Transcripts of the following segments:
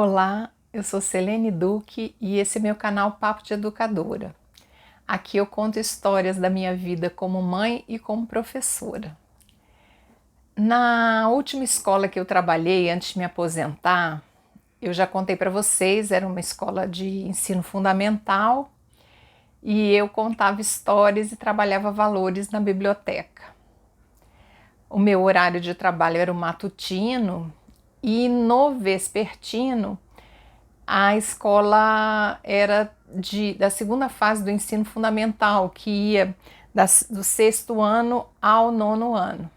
Olá, eu sou Selene Duque e esse é meu canal Papo de Educadora. Aqui eu conto histórias da minha vida como mãe e como professora. Na última escola que eu trabalhei antes de me aposentar, eu já contei para vocês, era uma escola de ensino fundamental e eu contava histórias e trabalhava valores na biblioteca. O meu horário de trabalho era o matutino e no vespertino a escola era da segunda fase do ensino fundamental, que ia do sexto ano ao nono ano.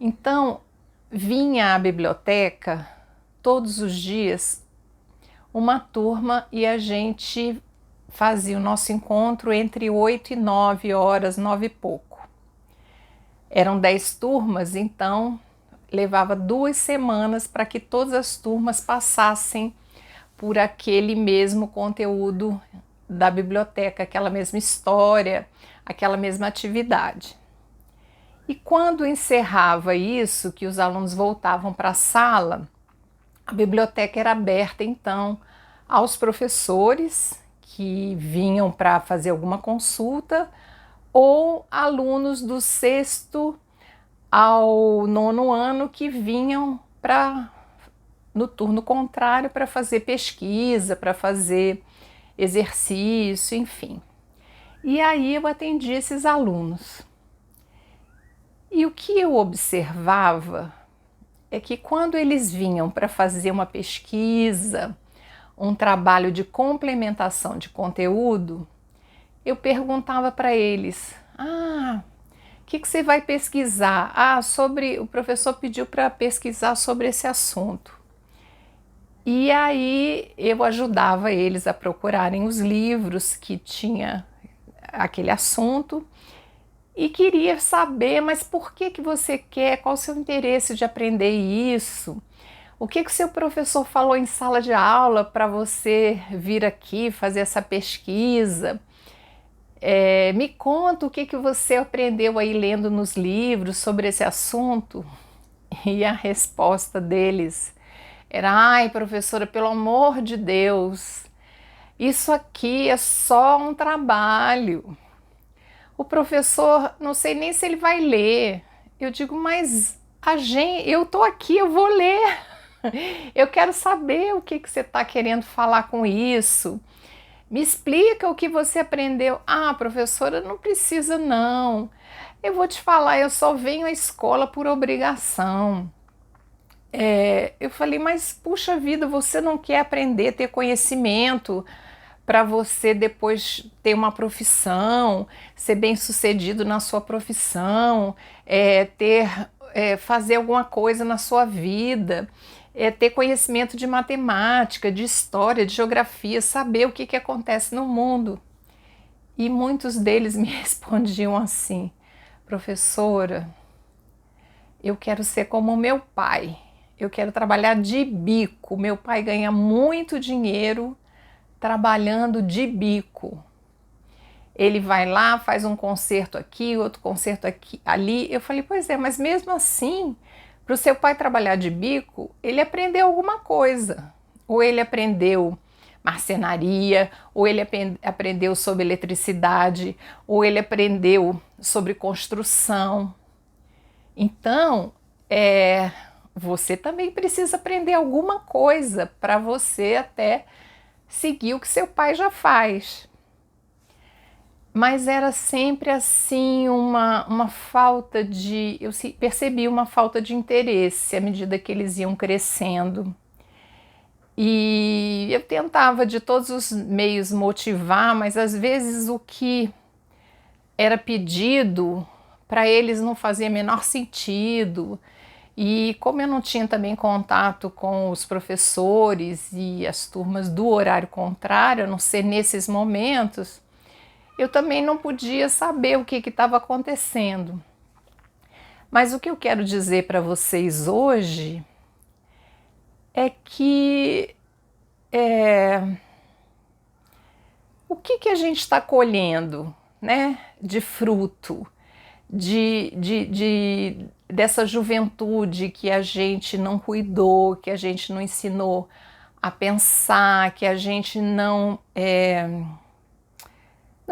Então, vinha à biblioteca todos os dias uma turma e a gente fazia o nosso encontro entre 8 e 9 horas, 9 e pouco. Eram 10 turmas, então levava 2 semanas para que todas as turmas passassem por aquele mesmo conteúdo da biblioteca, aquela mesma história, aquela mesma atividade. E quando encerrava isso, que os alunos voltavam para a sala, a biblioteca era aberta então aos professores que vinham para fazer alguma consulta ou alunos do sexto ao nono ano que vinham no turno contrário para fazer pesquisa, para fazer exercício, enfim. E aí eu atendi esses alunos. E o que eu observava é que quando eles vinham para fazer uma pesquisa, um trabalho de complementação de conteúdo, eu perguntava para eles: o que você vai pesquisar? O professor pediu para pesquisar sobre esse assunto. E aí eu ajudava eles a procurarem os livros que tinha aquele assunto e queria saber, mas por que você quer? Qual o seu interesse de aprender isso? O que o seu professor falou em sala de aula para você vir aqui fazer essa pesquisa? Me conta o que você aprendeu aí lendo nos livros sobre esse assunto. E a resposta deles era: ai, professora, pelo amor de Deus, isso aqui é só um trabalho. O professor, não sei nem se ele vai ler. Eu digo, mas eu tô aqui, eu vou ler. Eu quero saber o que você está querendo falar com isso. Me explica o que você aprendeu. Ah, professora, não precisa não. Eu vou te falar, eu só venho à escola por obrigação. Eu falei, mas puxa vida, você não quer aprender, ter conhecimento para você depois ter uma profissão, ser bem-sucedido na sua profissão, fazer alguma coisa na sua vida, ter conhecimento de matemática, de história, de geografia, saber o que acontece no mundo. E muitos deles me respondiam assim: professora, eu quero ser como meu pai. Eu quero trabalhar de bico. Meu pai ganha muito dinheiro trabalhando de bico. Ele vai lá, faz um concerto aqui, outro concerto aqui, ali. Eu falei, pois é, mas mesmo assim, para o seu pai trabalhar de bico, ele aprendeu alguma coisa. Ou ele aprendeu marcenaria, ou ele aprendeu sobre eletricidade, ou ele aprendeu sobre construção. Então, você também precisa aprender alguma coisa para você até seguir o que seu pai já faz. Mas era sempre assim uma falta de... Eu percebi uma falta de interesse à medida que eles iam crescendo. E eu tentava de todos os meios motivar, mas às vezes o que era pedido para eles não fazia menor sentido. E como eu não tinha também contato com os professores e as turmas do horário contrário, a não ser nesses momentos, eu também não podia saber o que estava acontecendo. Mas o que eu quero dizer para vocês hoje é que o que a gente está colhendo, né, de fruto dessa juventude que a gente não cuidou, que a gente não ensinou a pensar, que a gente não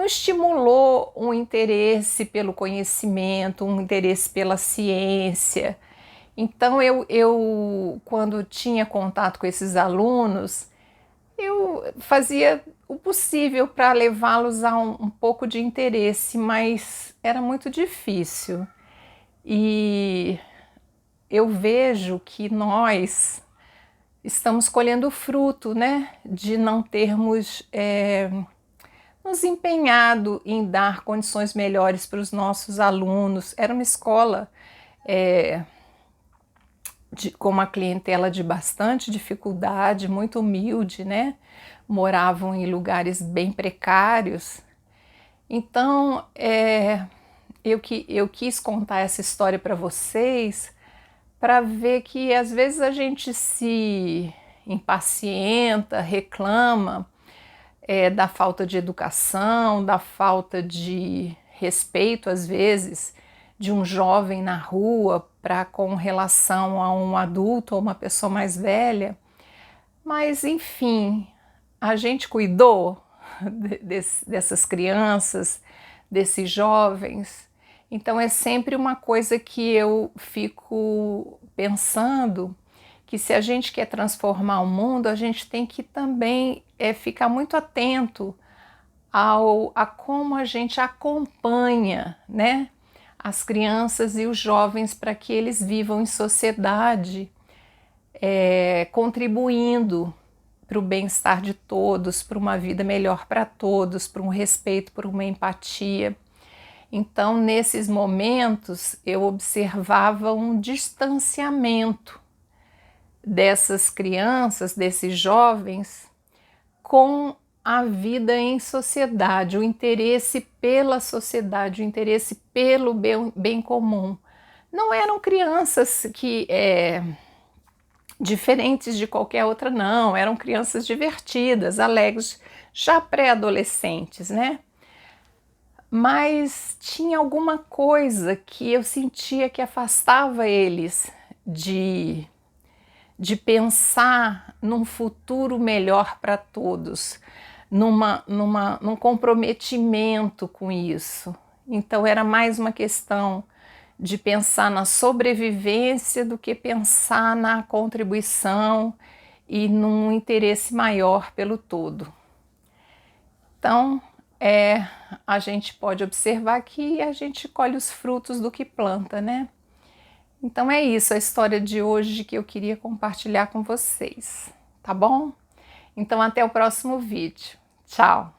estimulou um interesse pelo conhecimento, um interesse pela ciência. Então eu quando tinha contato com esses alunos, eu fazia o possível para levá-los a um pouco de interesse, mas era muito difícil. E eu vejo que nós estamos colhendo fruto, né, de não termos nos empenhado em dar condições melhores para os nossos alunos. Era uma escola com uma clientela de bastante dificuldade, muito humilde, né? Moravam em lugares bem precários. Então, eu quis contar essa história para vocês, para ver que às vezes a gente se impacienta, reclama da falta de educação, da falta de respeito, às vezes, de um jovem na rua com relação a um adulto ou uma pessoa mais velha. Mas, enfim, a gente cuidou dessas crianças, desses jovens. Então é sempre uma coisa que eu fico pensando, que se a gente quer transformar o mundo, a gente tem que também ficar muito atento a como a gente acompanha, né, as crianças e os jovens para que eles vivam em sociedade, contribuindo para o bem-estar de todos, para uma vida melhor para todos, para um respeito, para uma empatia. Então, nesses momentos, eu observava um distanciamento dessas crianças, desses jovens, com a vida em sociedade, o interesse pela sociedade, o interesse pelo bem comum. Não eram crianças que diferentes de qualquer outra, não. Eram crianças divertidas, alegres, já pré-adolescentes, né? Mas tinha alguma coisa que eu sentia que afastava eles de pensar num futuro melhor para todos, num comprometimento com isso. Então era mais uma questão de pensar na sobrevivência do que pensar na contribuição e num interesse maior pelo todo. Então, a gente pode observar que a gente colhe os frutos do que planta, né? Então é isso, a história de hoje que eu queria compartilhar com vocês, tá bom? Então até o próximo vídeo. Tchau!